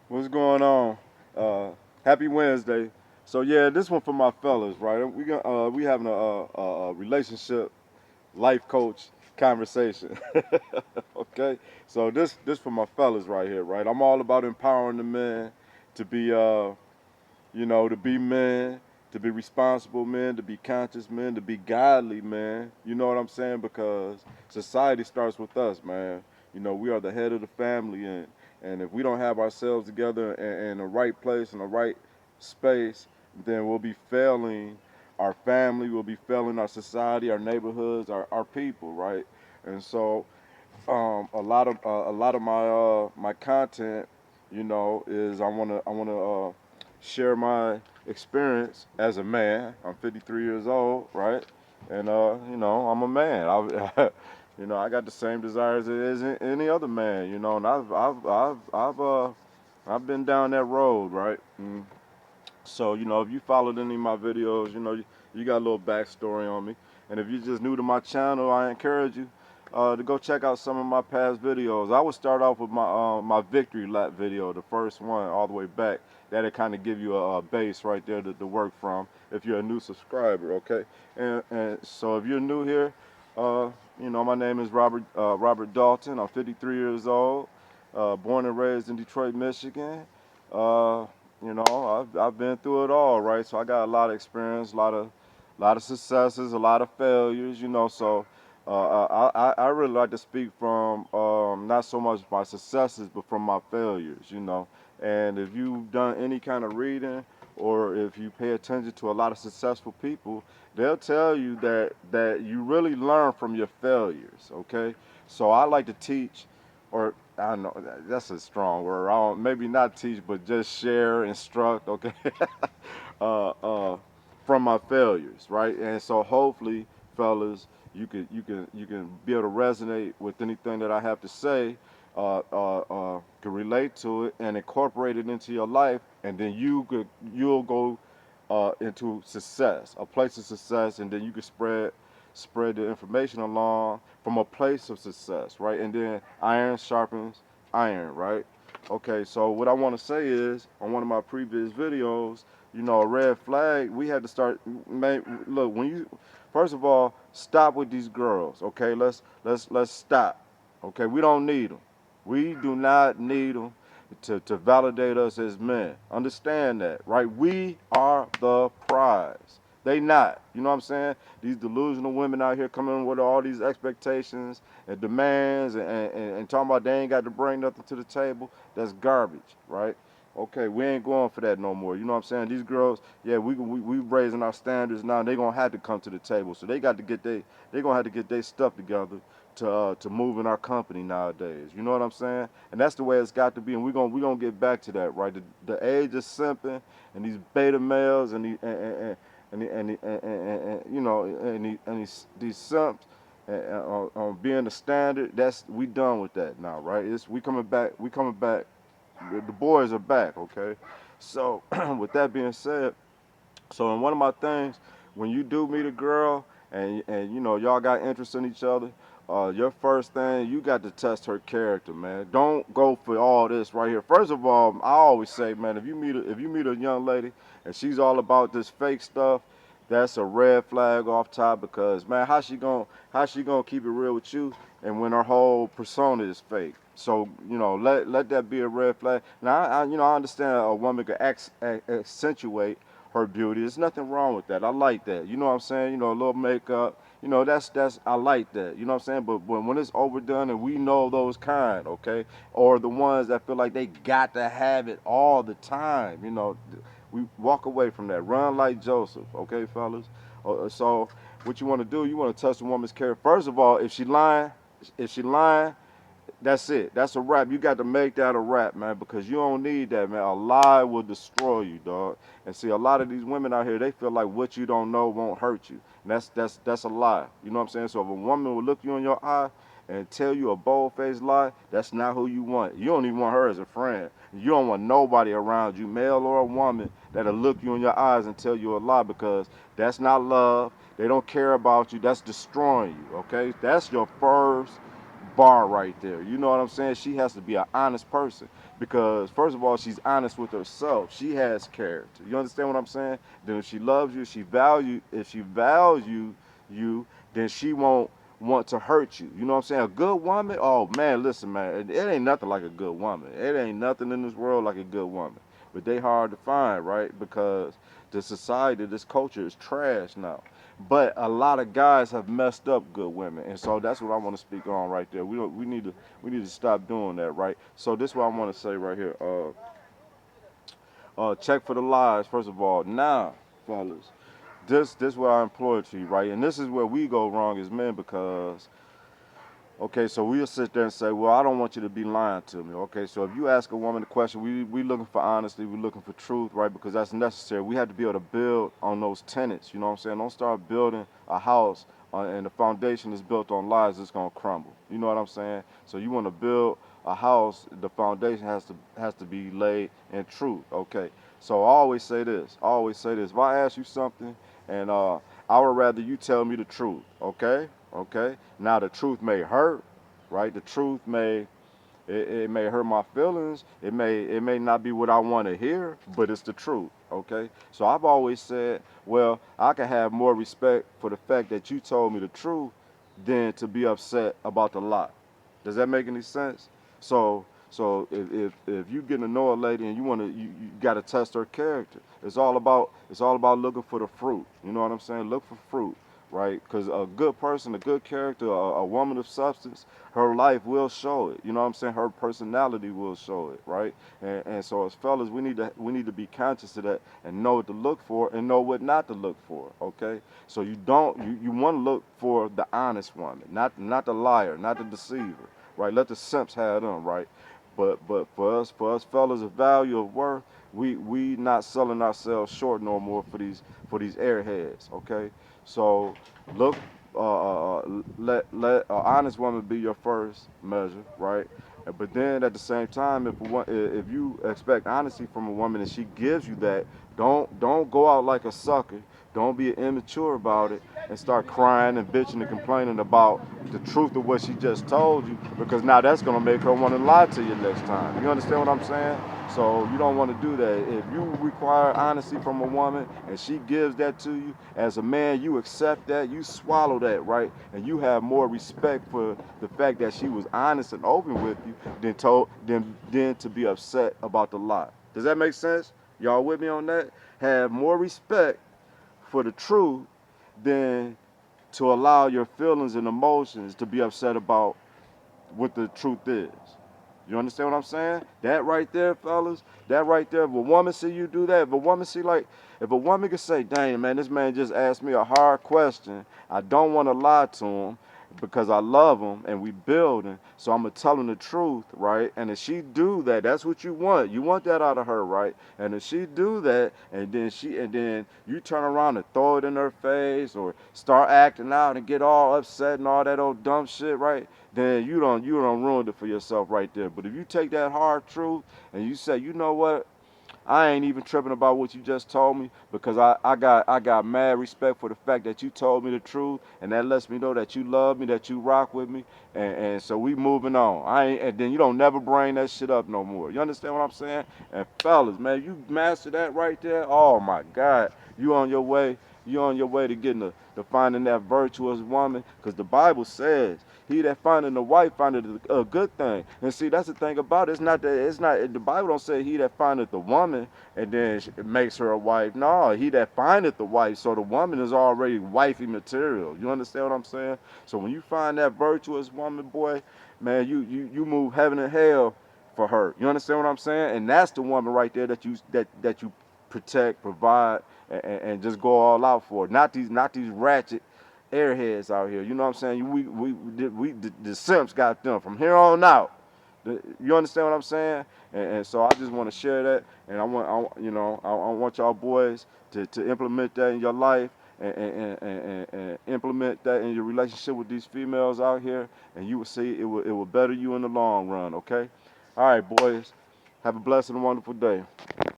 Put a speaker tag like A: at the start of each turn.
A: What's going on? Uh, Happy Wednesday. So yeah, this one for my fellas, right? We having a relationship life coach conversation. Okay, so this for my fellas right here, right? I'm all about empowering the men to be to be men, to be responsible men, to be conscious men, to be godly men. You know what I'm saying? Because society starts with us, man. You know, we are the head of the family, and if we don't have ourselves together in the right place, in the right space, then we'll be failing our family, we'll be failing our society, our neighborhoods, our people, right? And so, a lot of my content, is I wanna share my experience as a man. I'm 53 years old, right? And I'm a man. I got the same desires as any other man. And I've been down that road, right? So, if you followed any of my videos, you got a little backstory on me. And if you're just new to my channel, I encourage you to go check out some of my past videos. I would start off with my victory lap video, the first one, all the way back. That'll kind of give you a base right there to work from if you're a new subscriber, okay? And so if you're new here, my name is Robert Dalton. I'm 53 years old, born and raised in Detroit, Michigan. Uh, I've been through it all, right? So I got a lot of experience, a lot of successes, a lot of failures, So I really like to speak from not so much my successes, but from my failures. And if you've done any kind of reading, or if you pay attention to a lot of successful people, they'll tell you that you really learn from your failures. Okay, so I like to teach, or I don't know, that's a strong word. I don't, maybe not teach, but just share, instruct, okay? uh, uh, from my failures, right? And so hopefully, fellas, you can be able to resonate with anything that I have to say, can relate to it and incorporate it into your life, and then you'll go into success, a place of success, and then you can spread the information along from a place of success, right? And then iron sharpens iron, right? Okay, so what I want to say is, on one of my previous videos, a red flag, we had to start, man, look, first of all, stop with these girls, okay? Let's stop, okay? We don't need them. We do not need them to validate us as men. Understand that, right? We are the prize. They not. You know what I'm saying? These delusional women out here coming with all these expectations and demands and talking about they ain't got to bring nothing to the table. That's garbage, right? Okay, we ain't going for that no more. You know what I'm saying? These girls, yeah, we raising our standards now. They gonna have to come to the table, so they gonna have to get their stuff together to move in our company nowadays. You know what I'm saying? And that's the way it's got to be. And we gonna get back to that, right? The age of simping and these beta males these simps on being the standard. That's we done with that now, right? We coming back. We coming back. The boys are back, okay? So with that being said, so in one of my things, when you do meet a girl and y'all got interest in each other, your first thing you got to test her character, man. Don't go for all this right here. First of all, I always say, man, if you meet a young lady and she's all about this fake stuff, that's a red flag off top, because man, how she gonna keep it real with you and when her whole persona is fake? So let that be a red flag. Now I understand a woman can accentuate her beauty. There's nothing wrong with that. I like that. You know what I'm saying? A little makeup. That's I like that. You know what I'm saying? But when it's overdone, and we know those kind, okay, or the ones that feel like they got to have it all the time, we walk away from that. Run like Joseph, okay, fellas. So what you want to do? You want to touch the woman's character. First of all, if she lying, that's it. That's a wrap. You got to make that a wrap, man, because you don't need that, man. A lie will destroy you, dog. And see, a lot of these women out here, they feel like what you don't know won't hurt you. And that's a lie. You know what I'm saying? So if a woman will look you in your eye and tell you a bold-faced lie, that's not who you want. You don't even want her as a friend. You don't want nobody around you, male or a woman, that'll look you in your eyes and tell you a lie, because that's not love. They don't care about you. That's destroying you, okay? That's your first bar right there. You know what I'm saying? She has to be an honest person because first of all, she's honest with herself. She has character. You understand what I'm saying? Then if she loves you, if she values you, then she won't want to hurt you. You know what I'm saying? A good woman, oh man, listen, man, it ain't nothing like a good woman. It ain't nothing in this world like a good woman. But they hard to find, right? Because the society, this culture is trash now. But a lot of guys have messed up good women, and so that's what I want to speak on right there. We need to stop doing that, right? So this is what I want to say right here. Check for the lies first of all. Now, fellas, this what I employ to you, right? And this is where we go wrong as men because okay, so we'll sit there and say, well, I don't want you to be lying to me. Okay, so if you ask a woman a question, we looking for honesty, we looking for truth, right? Because that's necessary. We have to be able to build on those tenets. You know what I'm saying? Don't start building a house and the foundation is built on lies. It's gonna crumble. You know what I'm saying? So you want to build a house, the foundation has to be laid in truth. Okay. So I always say this. I always say this. If I ask you something and I would rather you tell me the truth. Okay. Okay. Now the truth may hurt, right? The truth it may hurt my feelings. It may not be what I want to hear, but it's the truth. Okay. So I've always said, well, I can have more respect for the fact that you told me the truth than to be upset about the lie. Does that make any sense? So if you get to know a lady and you got to test her character. It's all about looking for the fruit. You know what I'm saying? Look for fruit, right? Because a good person, a good character, a woman of substance, her life will show it. You know what I'm saying? Her personality will show it, right? And so as fellas, we need to be conscious of that and know what to look for and know what not to look for. Okay? So you want to look for the honest woman, not the liar, not the deceiver, right? Let the simps have them, right? But for us fellas of value of worth, we not selling ourselves short no more for these airheads. Okay, so look, let an honest woman be your first measure, right? But then at the same time, if you expect honesty from a woman and she gives you that, don't go out like a sucker. Don't be immature about it and start crying and bitching and complaining about the truth of what she just told you because now that's gonna make her want to lie to you next time. You understand what I'm saying? So you don't want to do that. If you require honesty from a woman and she gives that to you, as a man, you accept that, you swallow that, right? And you have more respect for the fact that she was honest and open with you than to be upset about the lie. Does that make sense? Y'all with me on that? Have more respect for the truth than to allow your feelings and emotions to be upset about what the truth is. You understand what I'm saying? That right there, fellas, that right there, if a woman see you do that, if a woman can say, dang, man, this man just asked me a hard question, I don't want to lie to him because I love him and we building, so I'm going to tell him the truth, right? And if she do that, that's what you want that out of her, right? And if she do that, and then you turn around and throw it in her face or start acting out and get all upset and all that old dumb shit, right? Then you don't ruin it for yourself right there. But if you take that hard truth and you say, you know what, I ain't even tripping about what you just told me because I got mad respect for the fact that you told me the truth and that lets me know that you love me, that you rock with me, and so we moving on. And then you don't never bring that shit up no more. You understand what I'm saying? And fellas, man, you master that right there. Oh my God, you on your way. You on your way to getting to finding that virtuous woman, because the Bible says, "He that findeth a wife findeth a good thing." And see, that's the thing about it. It's not. The Bible don't say, "He that findeth the woman and then it makes her a wife." No, he that findeth the wife. So the woman is already wifey material. You understand what I'm saying? So when you find that virtuous woman, boy, man, you move heaven and hell for her. You understand what I'm saying? And that's the woman right there that you protect, provide, and just go all out for. Not these ratchet airheads out here. You know what I'm saying? The simps got them from here on out. You understand what I'm saying? And so I just want to share that, and I want y'all boys to implement that in your life. And implement that in your relationship with these females out here, and you will see it will better you in the long run. Okay, all right, boys, have a blessed and wonderful day.